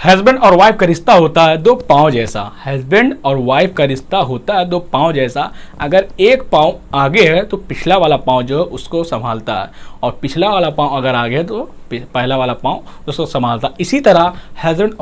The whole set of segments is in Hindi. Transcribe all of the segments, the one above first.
हस्बैंड और वाइफ का रिश्ता होता है दो पांव जैसा। हस्बैंड और वाइफ का रिश्ता होता है दो पांव जैसा। अगर एक पांव आगे है तो पिछला वाला पांव जो है उसको संभालता है, और पिछला वाला पांव अगर आगे है तो पहला वाला पांव उसको संभालता है। इसी तरह हस्बैंड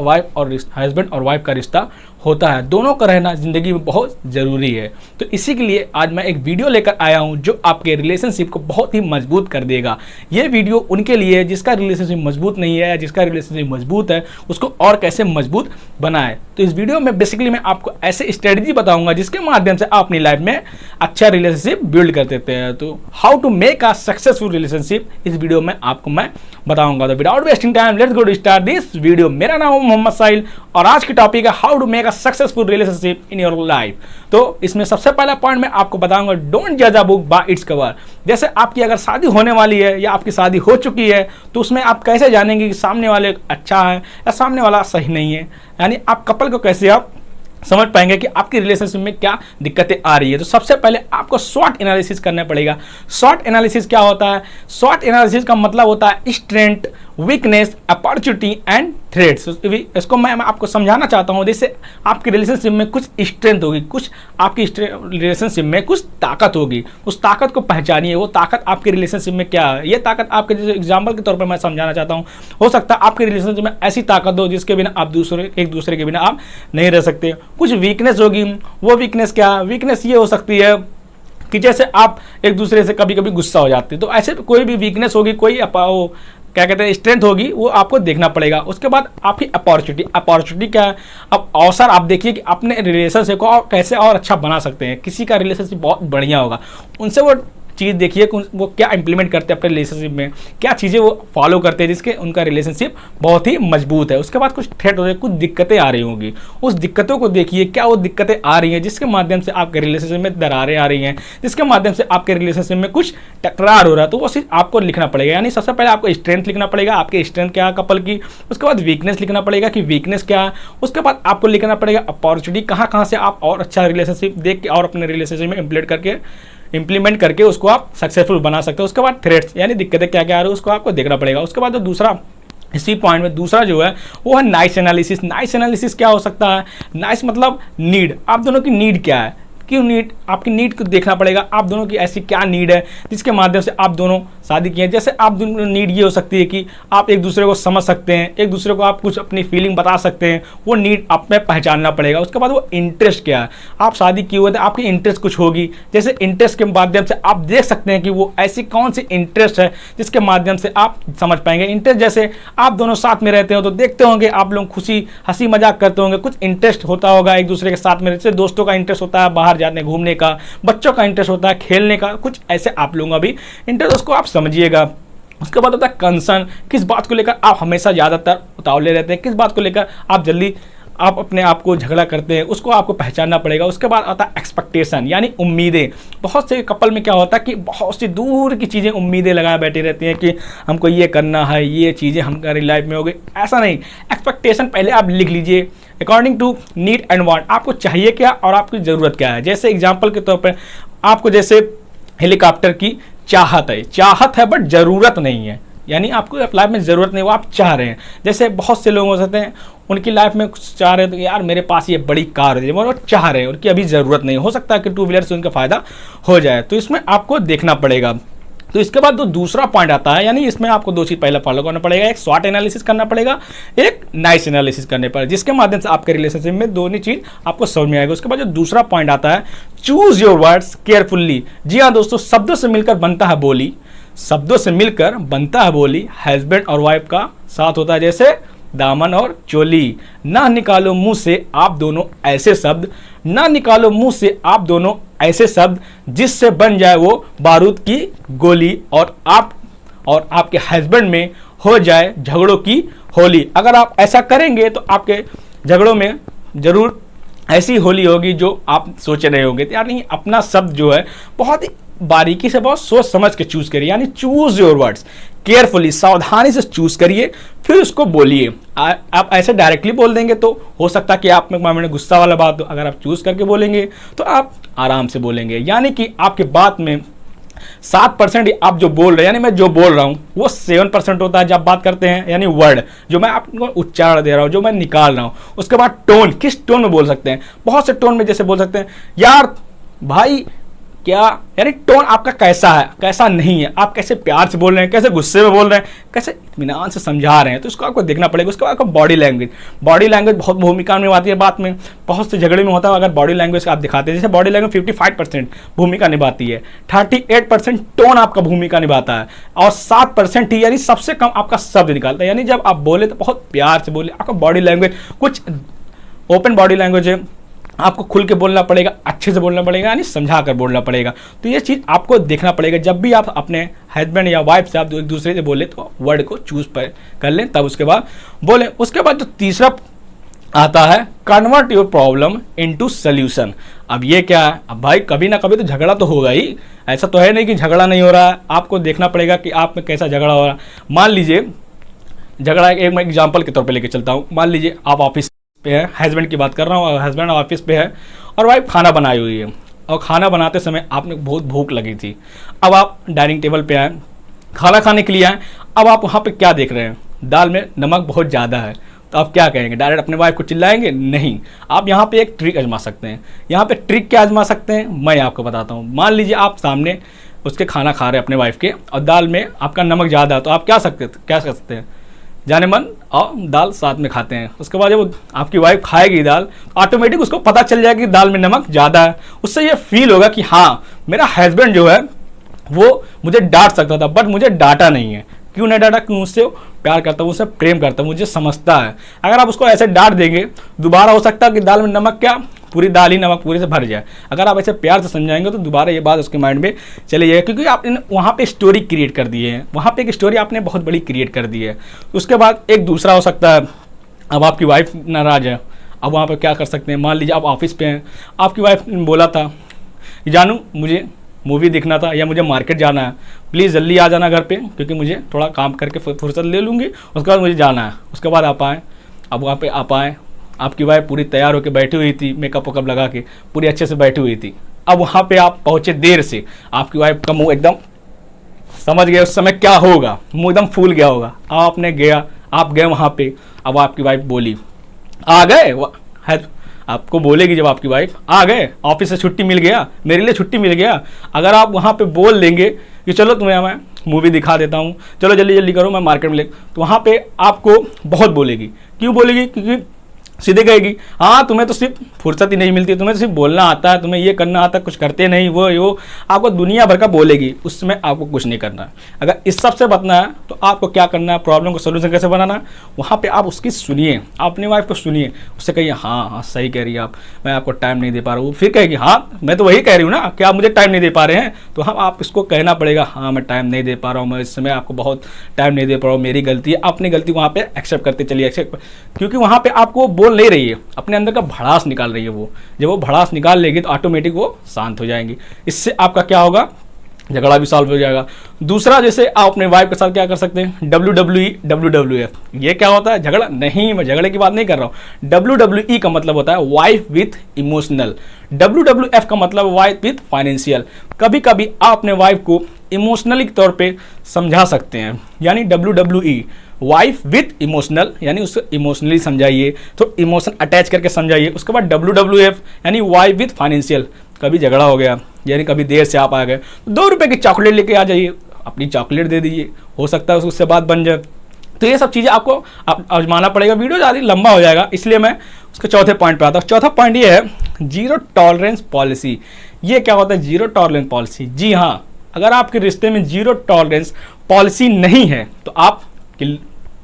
और वाइफ का रिश्ता होता है। दोनों का रहना ज़िंदगी में बहुत ज़रूरी है। तो इसी के लिए आज मैं एक वीडियो लेकर आया हूं जो आपके रिलेशनशिप को बहुत ही मजबूत कर देगा। ये वीडियो उनके लिए है जिसका रिलेशनशिप मजबूत नहीं है, या जिसका रिलेशनशिप मजबूत है उसको और कैसे मजबूत बनाए। तो इस वीडियो में बेसिकली मैं आपको ऐसे स्ट्रेटजी बताऊंगा जिसके माध्यम से आप अपनी लाइफ में अच्छा रिलेशनशिप बिल्ड कर देते हैं। तो how to make a successful relationship इस वीडियो में आपको मैं बताऊंगा। तो without wasting time let's go to start this video. मेरा नाम है मोहम्मद साहिल और आज की टॉपिक है how to make a successful relationship in your life. तो इसमें सबसे पहला पॉइंट मैं आपको बताऊंगा, डोंट जज a book by its cover. जैसे आपकी अगर शादी होने वाली है या आपकी शादी हो चुकी है तो उसमें आप कैसे जानेंगे कि सामने वाले अच्छा है या सामने वाला सही नहीं है, यानी आप कपल को कैसे आप समझ पाएंगे कि आपकी रिलेशनशिप में क्या दिक्कतें आ रही है। तो सबसे पहले आपको स्वॉट एनालिसिस करना पड़ेगा। स्वॉट एनालिसिस क्या होता है? स्वॉट एनालिसिस का मतलब होता है strength, weakness, opportunity and threats. इसको मैं आपको समझाना चाहता हूँ। जैसे आपकी रिलेशनशिप में कुछ स्ट्रेंथ होगी, कुछ आपकी रिलेशनशिप में कुछ ताकत होगी, उस ताकत को पहचानिए। वो ताकत आपके रिलेशनशिप में क्या है? ये ताकत आपके जैसे एग्जाम्पल के तौर पर मैं समझाना चाहता हूँ। हो सकता है आपके रिलेशनशिप में ऐसी ताकत हो जिसके बिना आप एक दूसरे के बिना आप नहीं रह सकते। कुछ वीकनेस होगी, वो वीकनेस क्या है? वीकनेस ये हो सकती है कि जैसे आप एक दूसरे से कभी कभी गुस्सा हो जाते हैं। तो ऐसे कोई भी वीकनेस होगी, कोई क्या कहते हैं स्ट्रेंथ होगी, वो आपको देखना पड़ेगा। उसके बाद आपकी अपॉर्चुनिटी क्या है? अब अवसर आप देखिए कि अपने रिलेशनशिप को और कैसे और अच्छा बना सकते हैं। किसी का रिलेशनशिप बहुत बढ़िया होगा, उनसे वो चीज़ देखिए कि वो क्या इंप्लीमेंट करते हैं अपने रिलेशनशिप में, क्या चीज़ें वो फॉलो करते हैं जिसके उनका रिलेशनशिप बहुत ही मजबूत है। उसके बाद कुछ थ्रेट हो जाए, कुछ दिक्कतें आ रही होंगी, उस दिक्कतों को देखिए क्या वो दिक्कतें आ रही हैं जिसके माध्यम से आपके रिलेशनशिप में दरारें आ रही हैं, जिसके माध्यम से आपके रिलेशनशिप में कुछ टकरार हो रहा है। तो वो चीज़ आपको लिखना पड़ेगा। यानी सबसे पहले आपको स्ट्रेंथ लिखना पड़ेगा, आपकी स्ट्रेंथ क्या है कपल की। उसके बाद वीकनेस लिखना पड़ेगा कि वीकनेस क्या है। उसके बाद आपको लिखना पड़ेगा अपॉर्चुनिटी, कहाँ से आप और अच्छा रिलेशनशिप देख के और अपने रिलेशनशिप में इम्प्लीमेंट करके उसको आप सक्सेसफुल बना सकते हो। उसके बाद थ्रेट्स यानी दिक्कतें क्या क्या आ रही है उसको आपको देखना पड़ेगा। उसके बाद जो दूसरा इसी पॉइंट में दूसरा जो है वो है नाइस एनालिसिस। नाइस एनालिसिस क्या हो सकता है? नाइस मतलब नीड, आप दोनों की नीड क्या है, क्यों नीड, आपकी नीड को देखना पड़ेगा। आप दोनों की ऐसी क्या नीड है जिसके माध्यम से आप दोनों शादी किए। जैसे आप दोनों नीड ये हो सकती है कि आप एक दूसरे को समझ सकते हैं, एक दूसरे को आप कुछ अपनी फीलिंग बता सकते हैं, वो नीड आप में पहचानना पड़ेगा। उसके बाद वो इंटरेस्ट क्या है, आप शादी किए हुए थे, आपकी इंटरेस्ट कुछ होगी। जैसे इंटरेस्ट के माध्यम से आप देख सकते हैं कि वो ऐसी कौन सी इंटरेस्ट है जिसके माध्यम से आप समझ पाएंगे। इंटरेस्ट जैसे आप दोनों साथ में रहते हो तो देखते होंगे आप लोग खुशी हंसी मजाक करते होंगे, कुछ इंटरेस्ट होता होगा एक दूसरे के साथ में। जैसे दोस्तों का इंटरेस्ट होता है बाहर जाने घूमने का, बच्चों का इंटरेस्ट होता है खेलने का, कुछ ऐसे आप लोगों का भी इंटरेस्ट, उसको आप समझिएगा। उसके बाद होता है कंसर्न, किस बात को लेकर आप हमेशा ज़्यादातर उतावले रहते हैं, किस बात को लेकर आप जल्दी आप अपने आप को झगड़ा करते हैं, उसको आपको पहचानना पड़ेगा। उसके बाद आता है एक्सपेक्टेशन यानी उम्मीदें। बहुत से कपल में क्या होता है कि बहुत सी दूर की चीज़ें उम्मीदें लगाए बैठी रहती हैं कि हमको ये करना है, ये चीज़ें हमारी लाइफ में हो गई। ऐसा नहीं, एक्सपेक्टेशन पहले आप लिख लीजिए according to need and want. आपको चाहिए क्या और आपकी ज़रूरत क्या है। जैसे एग्जाम्पल के तौर पर आपको जैसे हेलीकॉप्टर की चाहत है बट ज़रूरत नहीं है, यानी आपको लाइफ में ज़रूरत नहीं, वो आप चाह रहे हैं। जैसे बहुत से लोग हो सकते हैं उनकी लाइफ में कुछ चाह रहे हैं तो यार मेरे पास ये बड़ी कार है, वो चाह रहे हैं, उनकी अभी ज़रूरत नहीं। हो सकता है कि टू व्हीलर से उनका फ़ायदा हो जाए, तो इसमें आपको देखना पड़ेगा। तो इसके बाद जो दूसरा पॉइंट आता है, यानी इसमें आपको दो चीज़ पहले फॉलो करना पड़ेगा, एक स्वॉट एनालिसिस करना पड़ेगा, एक नाइस एनालिसिस करने पर, जिसके माध्यम से आपके रिलेशनशिप में दोनों चीज़ आपको समझ में आएगा। उसके बाद जो दूसरा पॉइंट आता है, चूज योर वर्ड्स केयरफुल्ली। जी हाँ दोस्तों, शब्दों से मिलकर बनता है बोली, शब्दों से मिलकर बनता है बोली। हस्बैंड और वाइफ का साथ होता है जैसे दामन और चोली। ना निकालो मुंह से आप दोनों ऐसे शब्द, ना निकालो मुंह से आप दोनों ऐसे शब्द जिससे बन जाए वो बारूद की गोली और आपके हस्बैंड में हो जाए झगड़ों की होली। अगर आप ऐसा करेंगे तो आपके झगड़ों में जरूर ऐसी होली होगी जो आप सोच रहे होंगे। यानी अपना शब्द जो है बहुत ही बारीकी से, बहुत सोच समझ के चूज करिए। यानी चूज योर वर्ड्स केयरफुली, सावधानी से चूज करिए, फिर उसको बोलिए। आप ऐसे डायरेक्टली बोल देंगे तो हो सकता है कि आप में गुस्सा वाला बात हो। अगर आप चूज करके बोलेंगे तो आप आराम से बोलेंगे, यानी कि आपके बात में 7% आप जो बोल रहे हैं, यानी मैं जो बोल रहा हूँ वो 7% होता है जब बात करते हैं, यानी वर्ड जो मैं आपको उच्चारण दे रहा हूँ, जो मैं निकाल रहा हूँ। उसके बाद टोन, किस टोन में बोल सकते हैं, बहुत से टोन में जैसे बोल सकते हैं यार, भाई, क्या, यानी टोन आपका कैसा है, कैसा नहीं है, आप कैसे प्यार से बोल रहे हैं, कैसे गुस्से में बोल रहे हैं, कैसे इत्मीनान से समझा रहे हैं, तो इसको आपको देखना पड़ेगा। उसके बाद आपको बॉडी लैंग्वेज बहुत भूमिका निभाती है बात में। बहुत से झगड़े में होता है अगर बॉडी लैंग्वेज आप दिखाते हैं, जैसे बॉडी लैंग्वेज 55% भूमिका निभाती है, 38% टोन आपका भूमिका निभाता है, और 7% ही यानी सबसे कम आपका शब्द निकालता है। यानी जब आप बोले तो बहुत प्यार से बोले, आपका बॉडी लैंग्वेज कुछ ओपन बॉडी लैंग्वेज है, आपको खुल के बोलना पड़ेगा, अच्छे से बोलना पड़ेगा, यानी समझा कर बोलना पड़ेगा। तो ये चीज़ आपको देखना पड़ेगा जब भी आप अपने हस्बैंड या वाइफ से आप एक दूसरे से बोले तो वर्ड को चूज कर लें, तब उसके बाद बोलें। उसके बाद जो तीसरा आता है, convert your problem into solution. अब ये क्या है, अब भाई कभी ना कभी तो झगड़ा तो होगा ही, ऐसा तो है नहीं कि झगड़ा नहीं हो रहा है। आपको देखना पड़ेगा कि आप में कैसा झगड़ा हो रहा है। मान लीजिए झगड़ा, एक मैं एग्जाम्पल के तौर पर लेकर चलता हूँ। मान लीजिए आप ऑफिस पे है, हस्बैंड की बात कर रहा हूँ, हस्बैंड ऑफिस पे है और वाइफ खाना बनाई हुई है, और खाना बनाते समय आपने बहुत भूख लगी थी। अब आप डाइनिंग टेबल पे आए, खाना खाने के लिए आए। अब आप वहाँ पे क्या देख रहे हैं, दाल में नमक बहुत ज़्यादा है, तो आप क्या कहेंगे, डायरेक्ट अपने वाइफ को चिल्लाएंगे? नहीं, आप यहाँ पे एक ट्रिक आजमा सकते हैं। यहाँ पे ट्रिक क्या आजमा सकते हैं, मैं आपको बताता हूँ। मान लीजिए आप सामने उसके खाना खा रहे हैं अपने वाइफ के, और दाल में आपका नमक ज़्यादा है, तो आप क्या कर सकते हैं, जाने मन और दाल साथ में खाते हैं। उसके बाद जब आपकी वाइफ खाएगी दाल, ऑटोमेटिक उसको पता चल जाएगा कि दाल में नमक ज़्यादा है। उससे ये फील होगा कि हाँ, मेरा हस्बैंड जो है वो मुझे डांट सकता था बट मुझे डांटा नहीं है। क्यों नहीं डांटा, क्यों, उससे प्यार करता हूँ, उससे प्रेम करता हूँ, मुझे समझता है। अगर आप उसको ऐसे डांट देंगे, दोबारा हो सकता है कि दाल में नमक क्या, पूरी दाल ही नमक पूरे से भर जाए। अगर आप ऐसे प्यार से समझाएंगे तो दोबारा ये बात उसके माइंड में चली जाएगी, क्योंकि आपने वहाँ पे स्टोरी क्रिएट कर दी है, वहाँ पे एक स्टोरी आपने बहुत बड़ी क्रिएट कर दी है। उसके बाद एक दूसरा हो सकता है, अब आपकी वाइफ नाराज़ है, अब वहाँ पर क्या कर सकते हैं। मान लीजिए आप ऑफिस पे हैं, आपकी वाइफ ने बोला था कि जानू मुझे मूवी देखना था या मुझे मार्केट जाना है, प्लीज़ जल्दी आ जाना घर पे, क्योंकि मुझे थोड़ा काम करके फुर्सत ले लूँगी, उसके बाद मुझे जाना है। उसके बाद आप आएँ, अब वहाँ पे आप आएँ, आपकी वाइफ पूरी तैयार होकर बैठी हुई थी, मेकअप वेकअप लगा के पूरी अच्छे से बैठी हुई थी। अब वहाँ पे आप पहुँचे देर से, आपकी वाइफ का मुंह एकदम, समझ गए उस समय क्या होगा, मुंह एकदम फूल गया होगा। आप गए वहाँ पे, अब आपकी वाइफ बोली, आ गए है, आपको बोलेगी जब आपकी वाइफ, आ गए, ऑफिस से छुट्टी मिल गया, मेरे लिए छुट्टी मिल गया। अगर आप वहाँ पे बोल देंगे कि चलो तुम्हें मैं मूवी दिखा देता हूँ, चलो जल्दी जल्दी करो, मैं मार्केट में ले, तो वहाँ पे आपको बहुत बोलेगी। क्यों बोलेगी, क्योंकि सीधे कहेगी हाँ तुम्हें तो सिर्फ फुर्सत ही नहीं मिलती, तुम्हें तो सिर्फ बोलना आता है, तुम्हें ये करना आता है, कुछ करते नहीं, वो आपको दुनिया भर का बोलेगी। उस समय आपको कुछ नहीं करना है। अगर इस सब से बचना है तो आपको क्या करना है, प्रॉब्लम को सोल्यूशन कैसे बनाना है, वहाँ पे आप उसकी सुनिए, अपनी वाइफ को सुनिए, उससे कहिए हाँ हाँ सही कह रही है आप, मैं आपको टाइम नहीं दे पा रहा हूँ। फिर कहेगी हाँ मैं तो वही कह रही हूँ ना, क्या आप मुझे टाइम नहीं दे पा रहे हैं, तो हम आप इसको कहना पड़ेगा हाँ मैं टाइम नहीं दे पा रहा हूँ, मैं इस समय आपको बहुत टाइम नहीं दे पा रहा हूँ, मेरी गलती है। अपनी गलती वहाँ पे एक्सेप्ट करते चलिए, क्योंकि वहाँ पे आपको बोल नहीं रही है, अपने अंदर का भड़ास निकाल रही है। वो जब वो भड़ास निकाल लेगी तो ऑटोमेटिक वो शांत हो जाएंगी। इससे आपका क्या होगा, झगड़ा भी सॉल्व हो जाएगा। दूसरा, जैसे आप अपने वाइफ के साथ क्या कर सकते हैं, WWE WWF, ये क्या होता है, झगड़ा नहीं, मैं झगड़े की बात नहीं कर रहा हूँ। WWE का मतलब होता है वाइफ विथ इमोशनल, WWF का मतलब वाइफ विथ फाइनेंशियल। कभी कभी आप अपने वाइफ को इमोशनली तौर पे समझा सकते हैं, यानी WWE वाइफ विथ इमोशनल, यानी उसको इमोशनली समझाइए, तो इमोशन अटैच करके समझाइए। उसके बाद WWF यानी वाइफ विथ फाइनेंशियल। कभी झगड़ा हो गया, यानी कभी देर से आप आ गए, तो 2 रुपये की चॉकलेट लेके आ जाइए, अपनी चॉकलेट दे दीजिए, हो सकता है उससे बात बन जाए। तो ये सब चीज़ें आपको आजमाना पड़ेगा। वीडियो ज़्यादा लंबा हो जाएगा, इसलिए मैं उसके चौथे पॉइंट पे आता हूँ। चौथा पॉइंट ये है, जीरो टॉलरेंस पॉलिसी। ये क्या होता है, जीरो टॉलरेंस पॉलिसी? जी हाँ, अगर आपके रिश्ते में जीरो टॉलरेंस पॉलिसी नहीं है तो आप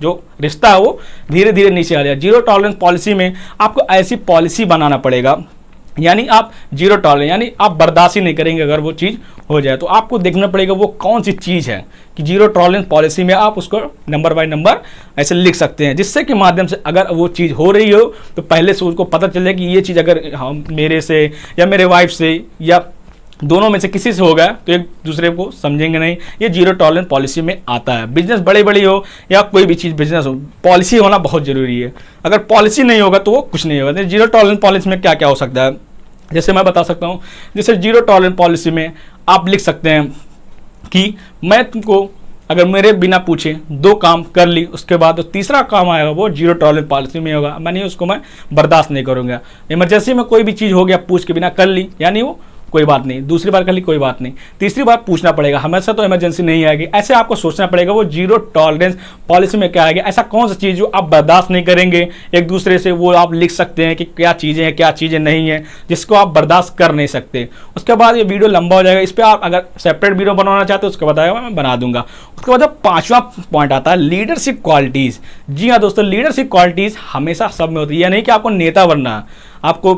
जो रिश्ता है वो धीरे धीरे नीचे आ जाएगा। जीरो टॉलरेंस पॉलिसी में आपको ऐसी पॉलिसी बनाना पड़ेगा, यानी आप जीरो टॉलरेंस, यानी आप बर्दाश्त ही नहीं करेंगे अगर वो चीज़ हो जाए। तो आपको देखना पड़ेगा वो कौन सी चीज़ है कि जीरो टॉलरेंस पॉलिसी में आप उसको नंबर बाय नंबर ऐसे लिख सकते हैं, जिससे कि माध्यम से अगर वो चीज़ हो रही हो तो पहले से उसको पता चले कि ये चीज़ अगर हम मेरे से या मेरे वाइफ से या दोनों में से किसी से होगा तो एक दूसरे को समझेंगे नहीं। ये जीरो टॉलरेंस पॉलिसी में आता है। बिजनेस बड़ी बड़ी हो या कोई भी चीज़ बिजनेस हो, पॉलिसी होना बहुत ज़रूरी है। अगर पॉलिसी नहीं होगा तो वो कुछ नहीं होगा। जीरो टॉलरेंस पॉलिसी में क्या क्या हो सकता है, जैसे मैं बता सकता हूँ। जैसे जीरो टॉलरेंस पॉलिसी में आप लिख सकते हैं कि मैं तुमको अगर मेरे बिना पूछे 2 काम कर ली, उसके बाद तीसरा काम आएगा वो जीरो टॉलरेंस पॉलिसी में होगा, मैंने उसको मैं बर्दाश्त नहीं करूँगा। इमरजेंसी में कोई भी चीज़ हो गया पूछ के बिना कर ली, यानी वो कोई बात नहीं, दूसरी बार कर ली कोई बात नहीं, तीसरी बार पूछना पड़ेगा, हमेशा तो इमरजेंसी नहीं आएगी। ऐसे आपको सोचना पड़ेगा वो जीरो टॉलरेंस पॉलिसी में क्या आएगा, ऐसा कौन सा चीज़ जो आप बर्दाश्त नहीं करेंगे एक दूसरे से, वो आप लिख सकते हैं कि क्या चीज़ें हैं क्या चीज़ें नहीं है जिसको आप बर्दाश्त कर नहीं सकते। उसके बाद ये वीडियो लंबा हो जाएगा, इस पर आप अगर सेपरेट वीडियो बनवाना चाहते हो उसको बताएगा, मैं बना दूंगा। उसके बाद 5वां पॉइंट आता है लीडरशिप क्वालिटीज़। जी हाँ दोस्तों, लीडरशिप क्वालिटीज़ हमेशा सब में होती है। यह नहीं कि आपको नेता बनना है, आपको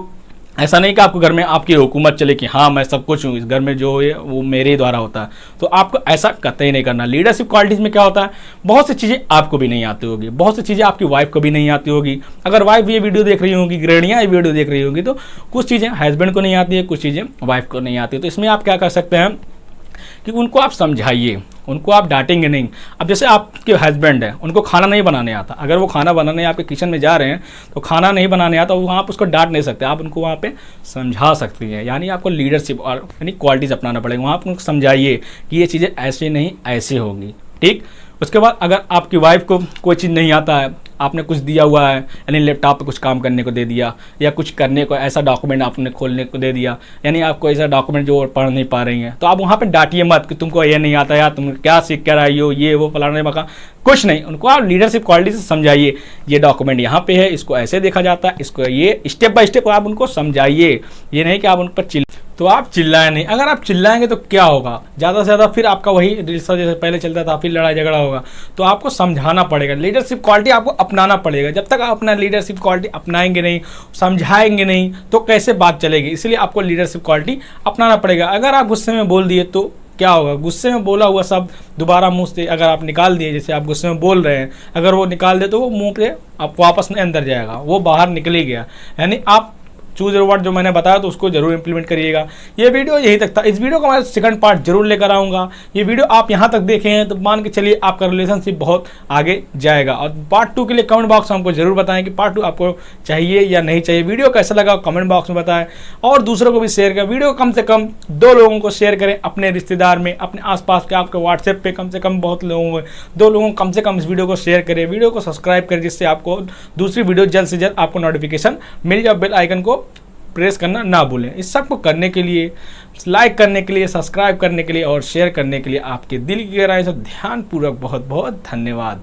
ऐसा नहीं कि आपको घर में आपकी हुकूमत चले कि हाँ मैं सब कुछ हूँ, इस घर में जो है वो मेरे द्वारा होता है, तो आपको ऐसा कतई नहीं करना। लीडरशिप क्वालिटीज़ में क्या होता है, बहुत सी चीज़ें आपको भी नहीं आती होगी, बहुत सी चीज़ें आपकी वाइफ को भी नहीं आती होगी। अगर वाइफ ये वीडियो देख रही होगी, गृहिणियाँ ये वीडियो देख रही होगी, तो कुछ चीज़ें हस्बैंड को नहीं आती है, कुछ चीज़ें वाइफ को नहीं आती है। तो इसमें आप क्या कर सकते हैं कि उनको आप समझाइए, उनको आप डांटेंगे नहीं। अब जैसे आपके हस्बैंड है, उनको खाना नहीं बनाने आता, अगर वो खाना बनाने आपके किचन में जा रहे हैं तो खाना नहीं बनाने आता, वहाँ आप उसको डांट नहीं सकते, आप उनको वहाँ पे समझा सकती हैं। यानी आपको लीडरशिप और यानी क्वालिटीज़ अपनाना पड़ेगा। वहाँ आप उनको समझाइए कि ये चीज़ें ऐसे नहीं ऐसे होगी, ठीक। उसके बाद अगर आपकी वाइफ को कोई चीज़ नहीं आता है, आपने कुछ दिया हुआ है, यानी लैपटॉप पे कुछ काम करने को दे दिया या कुछ करने को ऐसा डॉक्यूमेंट आपने खोलने को दे दिया, यानी आपको ऐसा डॉक्यूमेंट जो पढ़ नहीं पा रही हैं, तो आप वहाँ पे डांटिए मत कि तुमको ये नहीं आता यार, तुम क्या सीख कर आई हो, ये वो फलाने मका, कुछ नहीं। उनको आप लीडरशिप क्वालिटी से समझाइए, ये डॉक्यूमेंट यहाँ पे है, इसको ऐसे देखा जाता है, इसको ये स्टेप बाय स्टेप आप उनको समझाइए। ये नहीं कि आप उन पर तो आप चिल्लाए नहीं। अगर आप चिल्लाएंगे तो क्या होगा, ज़्यादा से ज़्यादा फिर आपका वही रिश्ता जैसे पहले चलता था, फिर लड़ाई झगड़ा होगा। तो आपको समझाना पड़ेगा, लीडरशिप क्वालिटी आपको अपनाना पड़ेगा। जब तक आप अपना लीडरशिप क्वालिटी अपनाएंगे नहीं, समझाएंगे नहीं, तो कैसे बात चलेगी। इसलिए आपको लीडरशिप क्वालिटी अपनाना पड़ेगा। अगर आप गुस्से में बोल दिए तो क्या होगा, गुस्से में बोला हुआ सब दोबारा मुंह से अगर आप निकाल दिए, जैसे आप गुस्से में बोल रहे हैं, अगर वो निकाल दे तो वो मुंह पे आप वापस नहीं अंदर जाएगा, वो बाहर निकल ही गया। यानी आप चूज योर वर्ड जो मैंने बताया तो उसको जरूर इंप्लीमेंट करिएगा। ये वीडियो यहीं तक था। इस वीडियो का मैं सेकंड पार्ट जरूर लेकर आऊँगा। ये वीडियो आप यहाँ तक देखे हैं तो मान के चलिए आपका रिलेशनशिप बहुत आगे जाएगा। और पार्ट 2 के लिए कमेंट बॉक्स में हमको जरूर बताएं कि पार्ट 2 आपको चाहिए या नहीं चाहिए। वीडियो कैसा लगा कमेंट बॉक्स में बताएं और दूसरों को भी शेयर करें। वीडियो कम से कम 2 लोगों को शेयर करें, अपने रिश्तेदार में, अपने आसपास के, आपके व्हाट्सएप पे कम से कम बहुत लोगों में 2 लोगों को कम से कम इस वीडियो को शेयर करें। वीडियो को सब्सक्राइब करें जिससे आपको दूसरी वीडियो जल्द से जल्द आपको नोटिफिकेशन मिल जाए। बेल आइकन को प्रेस करना ना भूलें। इस सब को करने के लिए, लाइक करने के लिए, सब्सक्राइब करने के लिए और शेयर करने के लिए आपके दिल की गहराई से ध्यानपूर्वक बहुत बहुत धन्यवाद।